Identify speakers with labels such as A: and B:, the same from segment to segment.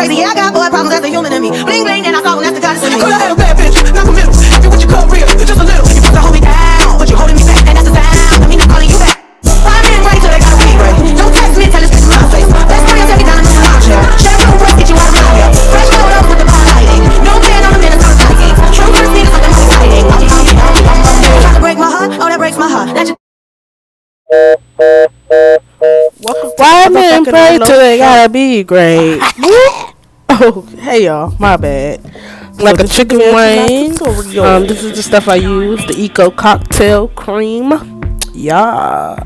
A: crazy. Yeah, I got boy problems, that's a human in me. Bling bling, and I saw that's the goddess in me.
B: Could I had a bad bitch, not the middle. If you with your cup real, just a little. You supposed to hold me down, but you holding me back, and that's the sound of me not calling you back. 5 minutes right till they gotta be right. Don't text me, tell us it's my face. Let's bring take it down in the lounge chair. Share room first, get you out of my hair. Fresh photos with the bar lighting. No man on the minute, I'm fighting. True first niggas, something more exciting. Try to break my heart, oh that breaks my heart. That just
C: Why men pray till they gotta be great? Oh, hey y'all, my bad. Like a chicken wing. This is the stuff I use. The Eco Cocktail Cream. Yeah.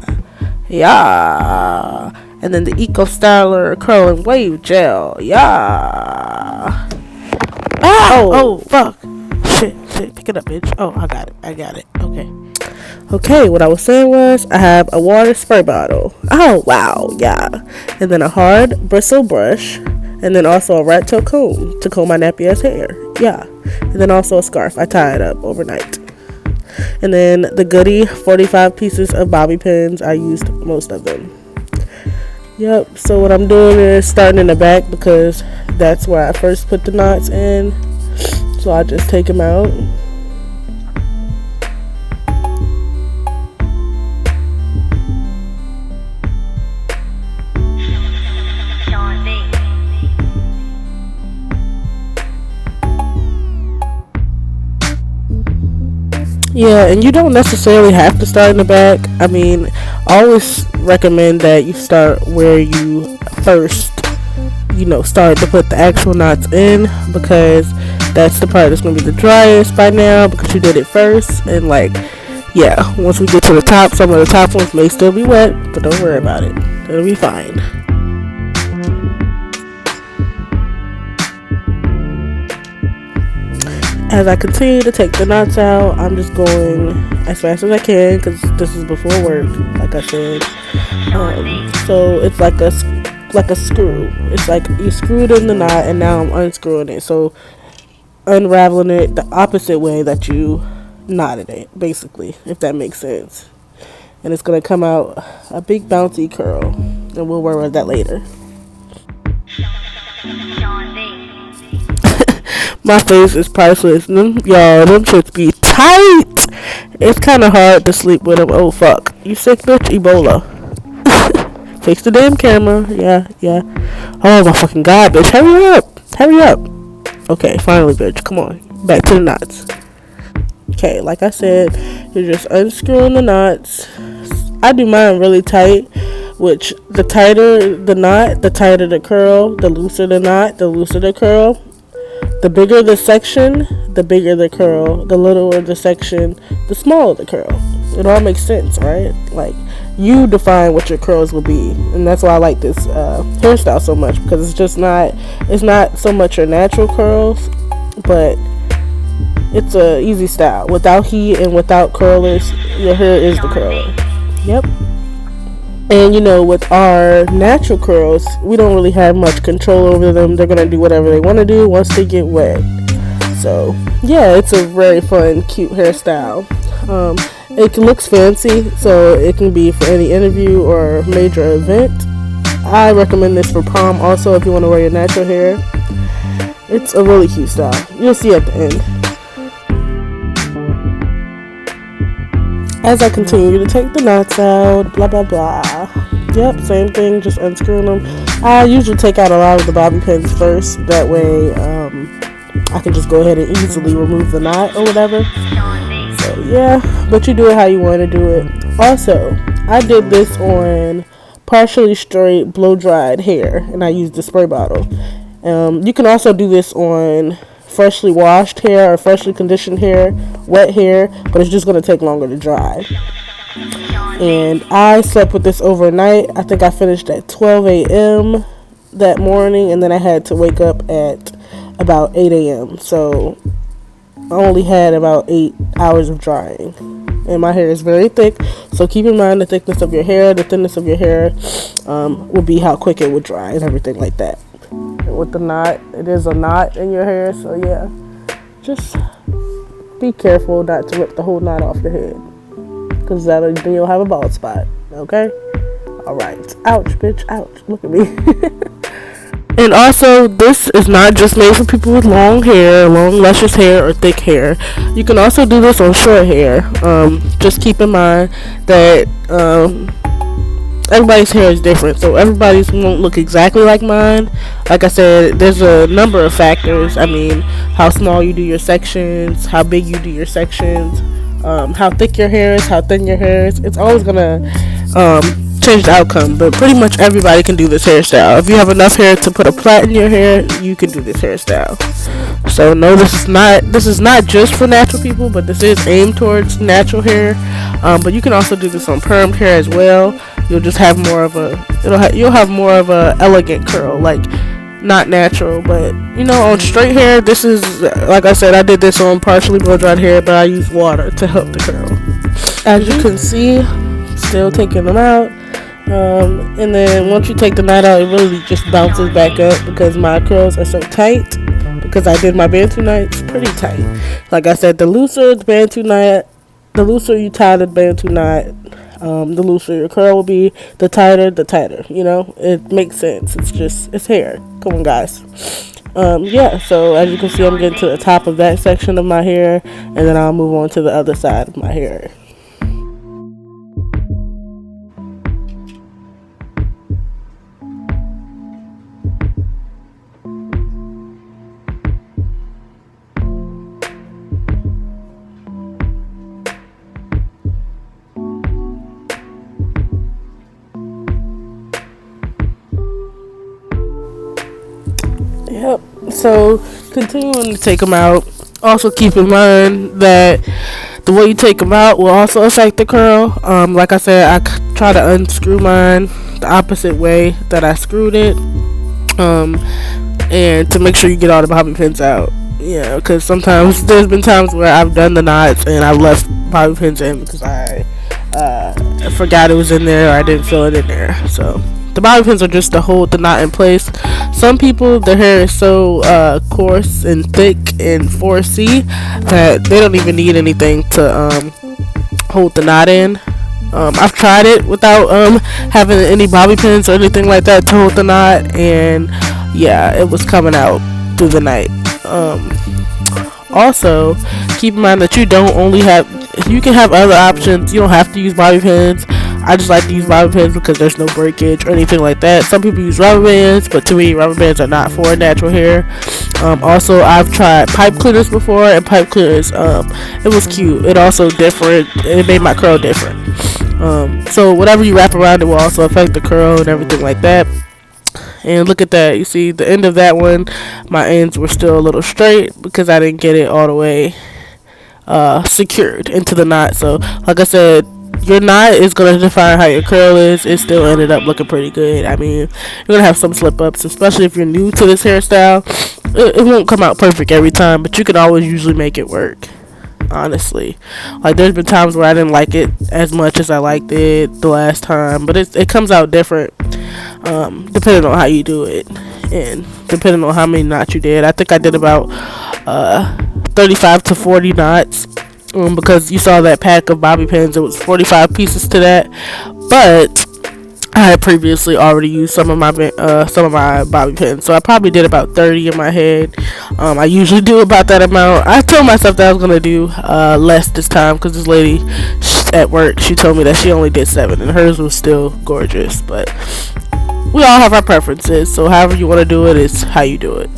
C: And then the Eco Styler Curl and Wave Gel. Yeah. Oh, fuck. Shit, pick it up, bitch. Oh, I got it. Okay, what I was saying was I have a water spray bottle. Oh, wow, yeah. And then a hard bristle brush. And then also a rat tail comb to comb my nappy ass hair. Yeah. And then also a scarf. I tie it up overnight. And then the Goody 45 pieces of bobby pins. I used most of them. Yep. So what I'm doing is starting in the back because that's where I first put the knots in. So I just take them out. Yeah, and you don't necessarily have to start in the back. I mean, I always recommend that you start where you first, start to put the actual knots in, because that's the part that's going to be the driest by now, because you did it first. And once we get to the top, some of the top ones may still be wet, but don't worry about it. It'll be fine. As I continue to take the knots out, I'm just going as fast as I can because this is before work, like I said. So it's like a screw. It's like you screwed in the knot and now I'm unscrewing it. So unraveling it the opposite way that you knotted it, basically, if that makes sense. And it's going to come out a big bouncy curl, and we'll worry about that later. My face is priceless. Them shits be tight. It's kind of hard to sleep with them. Oh, fuck. You sick, bitch? Ebola. Fix the damn camera. Yeah. Oh, my fucking God, bitch. Hurry up. Okay, finally, bitch. Come on. Back to the knots. Okay, like I said, you're just unscrewing the knots. I do mine really tight, which the tighter the knot, the tighter the curl. The looser the knot, the looser the curl. The bigger the section, the bigger the curl. The littler the section, the smaller the curl. It all makes sense, right? Like, you define what your curls will be. And that's why I like this hairstyle so much, because it's not so much your natural curls, but it's a easy style. Without heat and without curlers, your hair is the curler. Yep. And with our natural curls, we don't really have much control over them. They're going to do whatever they want to do once they get wet. So, yeah, it's a very fun, cute hairstyle. It looks fancy, so it can be for any interview or major event. I recommend this for prom also if you want to wear your natural hair. It's a really cute style. You'll see at the end. As I continue to take the knots out, blah blah blah. Yep, same thing, just unscrewing them. I usually take out a lot of the bobby pins first. That way, I can just go ahead and easily remove the knot or whatever. So yeah, but you do it how you want to do it. Also, I did this on partially straight, blow dried hair, and I used the spray bottle. You can also do this on freshly washed hair or freshly conditioned hair, wet hair, but it's just going to take longer to dry. And I slept with this overnight. I think I finished at 12 a.m. that morning, and then I had to wake up at about 8 a.m. So I only had about 8 hours of drying. And my hair is very thick, so keep in mind the thickness of your hair. The thinness of your hair will be how quick it will dry and everything like that. With the knot, it is a knot in your hair, so yeah, just be careful not to rip the whole knot off your head, because then you'll have a bald spot. Okay, all right. Ouch, bitch, ouch. Look at me. And also, this is not just made for people with long hair, long luscious hair, or thick hair. You can also do this on short hair. Just keep in mind that everybody's hair is different, so everybody's won't look exactly like mine. Like I said, there's a number of factors. I mean, how small you do your sections, how big you do your sections, how thick your hair is, how thin your hair is. It's always gonna change the outcome, but pretty much everybody can do this hairstyle. If you have enough hair to put a plait in your hair, you can do this hairstyle. So no, this is not just for natural people, but this is aimed towards natural hair. But you can also do this on permed hair as well. You'll just have more of you'll have more of a elegant curl, like not natural, but you know, on straight hair, this is, like I said, I did this on partially blow dried hair, but I use water to help the curl. As you can see, still taking them out. And then once you take the knot out, it really just bounces back up because my curls are so tight, because I did my Bantu knots pretty tight. Like I said, the looser the Bantu knot, the looser you tie the Bantu knot, the looser your curl will be. The tighter, you know, it makes sense. It's hair. Come on, guys. Yeah, so as you can see, I'm getting to the top of that section of my hair, and then I'll move on to the other side of my hair. Yep. So continuing to take them out. Also keep in mind that the way you take them out will also affect the curl. Like I said, I try to unscrew mine the opposite way that I screwed it, and to make sure you get all the bobby pins out. Yeah, because sometimes there's been times where I've done the knots and I've left bobby pins in because I forgot it was in there, or I didn't feel it in there. So the bobby pins are just to hold the knot in place. Some people, their hair is so coarse and thick and 4C that they don't even need anything to hold the knot in. I've tried it without having any bobby pins or anything like that to hold the knot, and yeah, it was coming out through the night. Also, keep in mind that you can have other options. You don't have to use bobby pins. I just like to use rubber bands because there's no breakage or anything like that. Some people use rubber bands, but to me, rubber bands are not for natural hair. Also, I've tried pipe cleaners before, and pipe cleaners, it was cute. It also different. It made my curl different. So whatever you wrap around, it will also affect the curl and everything like that. And look at that. You see the end of that one, my ends were still a little straight because I didn't get it all the way secured into the knot. So like I said, your knot is going to define how your curl is. It still ended up looking pretty good. I mean, you're going to have some slip ups, especially if you're new to this hairstyle. It won't come out perfect every time, but you can always usually make it work, honestly. Like, there's been times where I didn't like it as much as I liked it the last time, but it comes out different depending on how you do it and depending on how many knots you did. I think I did about 35 to 40 knots. Because you saw that pack of bobby pins, it was 45 pieces to that, but I had previously already used some of my bobby pins, so I probably did about 30 in my head. I usually do about that amount. I told myself that I was gonna do less this time because this lady at work, she told me that she only did 7 and hers was still gorgeous. But we all have our preferences, so however you want to do it is how you do it.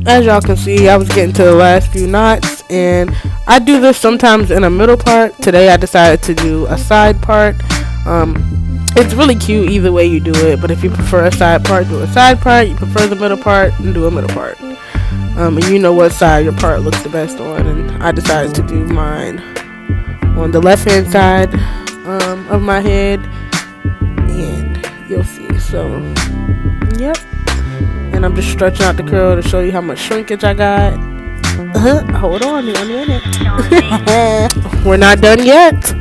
C: As y'all can see, I was getting to the last few knots, and I do this sometimes in a middle part. Today I decided to do a side part. It's really cute either way you do it, but if you prefer a side part, do a side part. You prefer the middle part, and do a middle part. And you know what side your part looks the best on, and I decided to do mine on the left hand side of my head, and you'll see. So, yep. And I'm just stretching out the curl to show you how much shrinkage I got. Hold on, 1 minute. We're not done yet.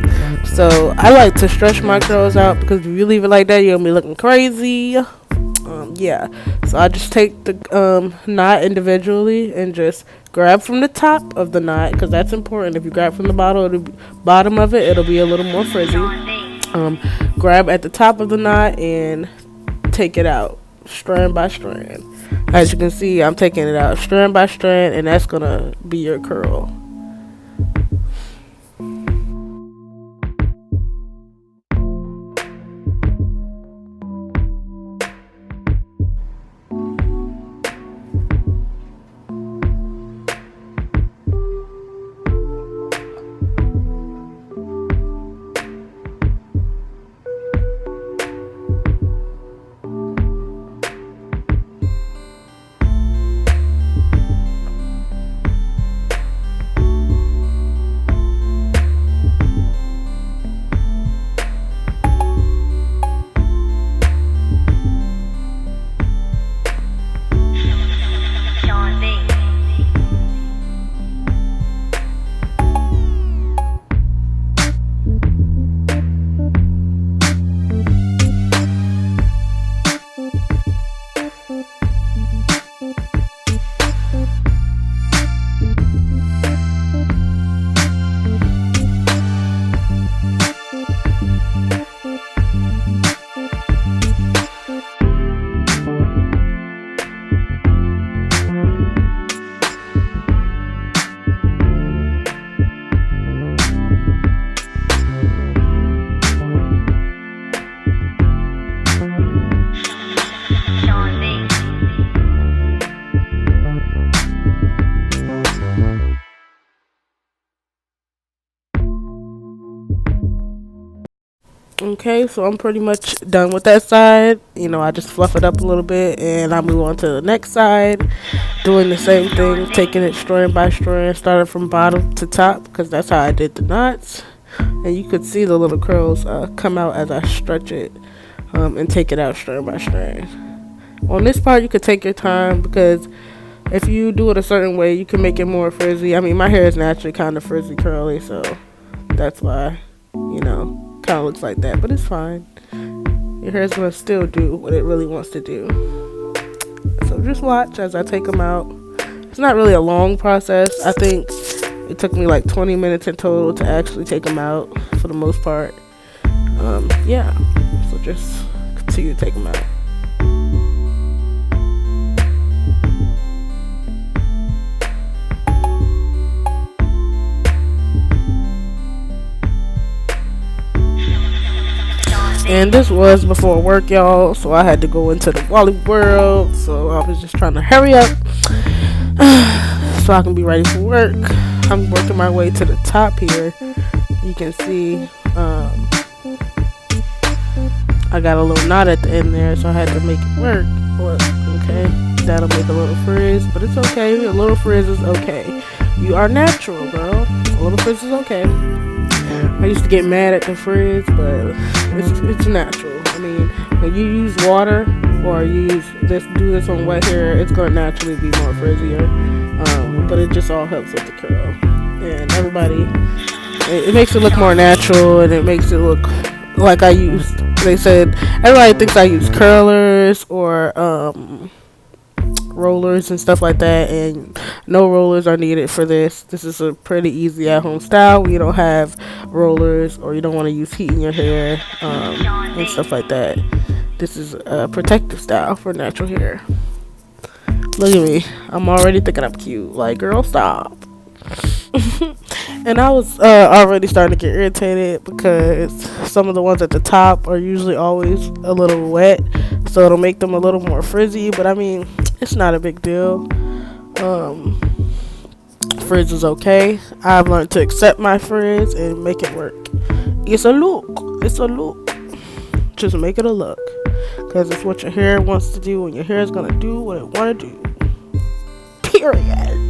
C: So I like to stretch my curls out because if you leave it like that, you're gonna be looking crazy. Yeah. So I just take the knot individually and just grab from the top of the knot, because that's important. If you grab from the bottom of it, it'll be a little more frizzy. Grab at the top of the knot and take it out strand by strand. As you can see, I'm taking it out strand by strand, and that's gonna be your curl. Okay, so I'm pretty much done with that side. You know, I just fluff it up a little bit and I move on to the next side, doing the same thing, taking it strand by strand, starting from bottom to top, because that's how I did the knots. And you could see the little curls come out as I stretch it and take it out strand by strand. On this part, you could take your time, because if you do it a certain way, you can make it more frizzy. I mean, my hair is naturally kind of frizzy curly, so that's why, you know, kind of looks like that, but it's fine. Your hair is going to still do what it really wants to do. So just watch as I take them out. It's not really a long process. I think it took me like 20 minutes in total to actually take them out for the most part. Yeah, so just continue to take them out. And this was before work, y'all, so I had to go into the Wally World, so I was just trying to hurry up so I can be ready for work. I'm working my way to the top here. You can see I got a little knot at the end there, so I had to make it work. Look, okay, that'll make a little frizz, but it's okay. A little frizz is okay. You are natural, girl. A little frizz is okay. I used to get mad at the frizz, but it's natural. I mean, when you use water or you do this on wet hair, it's going to naturally be more frizzier. But it just all helps with the curl. And it makes it look more natural, and it makes it look like they said, everybody thinks I use curlers or rollers and stuff like that, and no rollers are needed for this. This is a pretty easy at-home style where you don't have rollers or you don't want to use heat in your hair and stuff like that. This is a protective style for natural hair. Look at me, I'm already thinking I'm cute. Like, girl, stop. And I was already starting to get irritated because some of the ones at the top are usually always a little wet, so it'll make them a little more frizzy. But I mean, it's not a big deal. Frizz is okay. I've learned to accept my frizz and make it work. It's a look. Just make it a look, because it's what your hair wants to do, and your hair is gonna do what it wanna do. Period.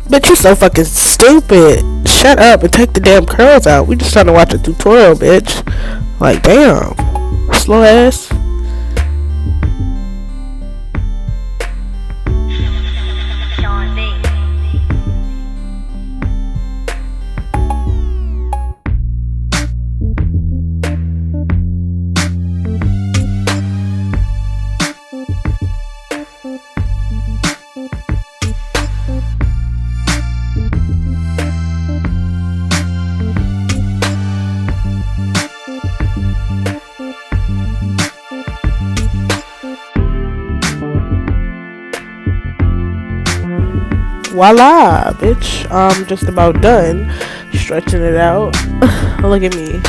C: But you so fucking stupid. Shut up and take the damn curls out. We just trying to watch a tutorial, bitch. Like, damn. Slow ass. voila, bitch. I'm just about done stretching it out. Look at me,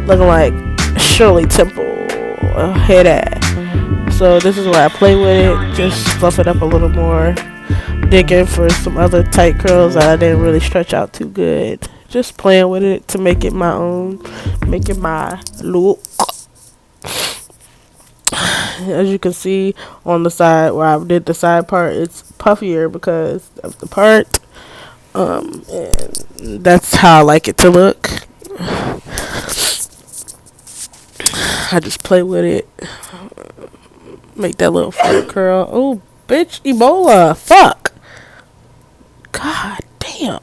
C: looking like Shirley Temple, head ass. So this is where I play with it, just fluff it up a little more, dig in for some other tight curls that I didn't really stretch out too good. Just playing with it to make it my own, make it my look. As you can see on the side where I did the side part, it's puffier because of the part. And that's how I like it to look. I just play with it, make that little front curl. Oh, bitch, Ebola, fuck. God damn.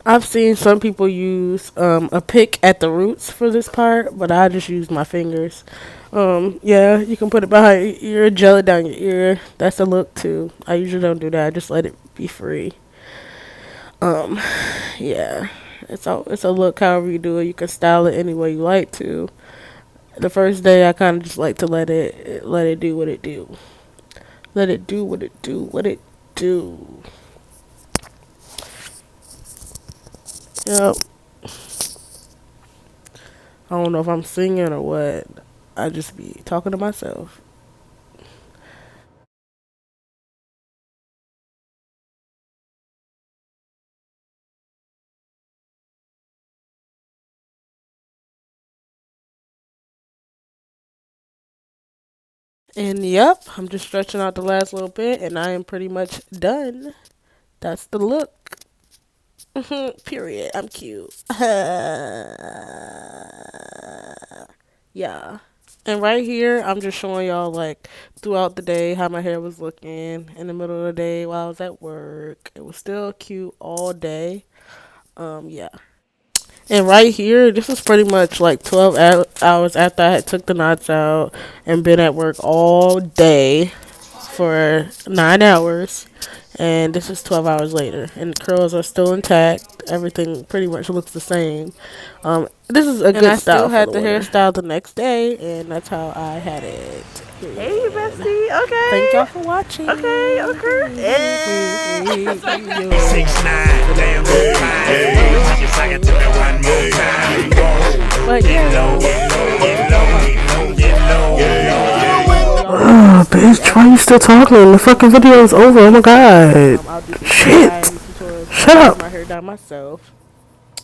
C: I've seen some people use a pick at the roots for this part, but I just use my fingers. Yeah, you can put it behind your ear, gel it down your ear. That's a look too. I usually don't do that. I just let it be free. Um, yeah, it's a look. However you do it, you can style it any way you like to. The first day, I kind of just like to let it do what it do. Let it do what it do. What it do. Yep. I don't know if I'm singing or what. I just be talking to myself. And yep, I'm just stretching out the last little bit, and I am pretty much done. That's the look. Period. I'm cute. Yeah. And right here, I'm just showing y'all like throughout the day how my hair was looking in the middle of the day while I was at work. It was still cute all day. Yeah. And right here, this is pretty much like 12 hours after I had took the knots out and been at work all day for 9 hours. And this is 12 hours later. And the curls are still intact. Everything pretty much looks the same. This is a good style. I still had the hairstyle the next day, and that's how I had it.
D: Hey, bestie. Okay.
C: Thank y'all for watching.
D: Okay. Hey.
E: 6ix9ine, damn good time. You suck it to me one more time.
C: But
E: Get low, get low, get low.
C: Oh, bitch, why are you still talking? The fucking video is over. Oh my god. Shit. Shut up. My hair down myself.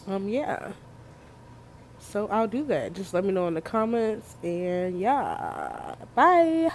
C: Yeah. So I'll do that. Just let me know in the comments. And yeah. Bye.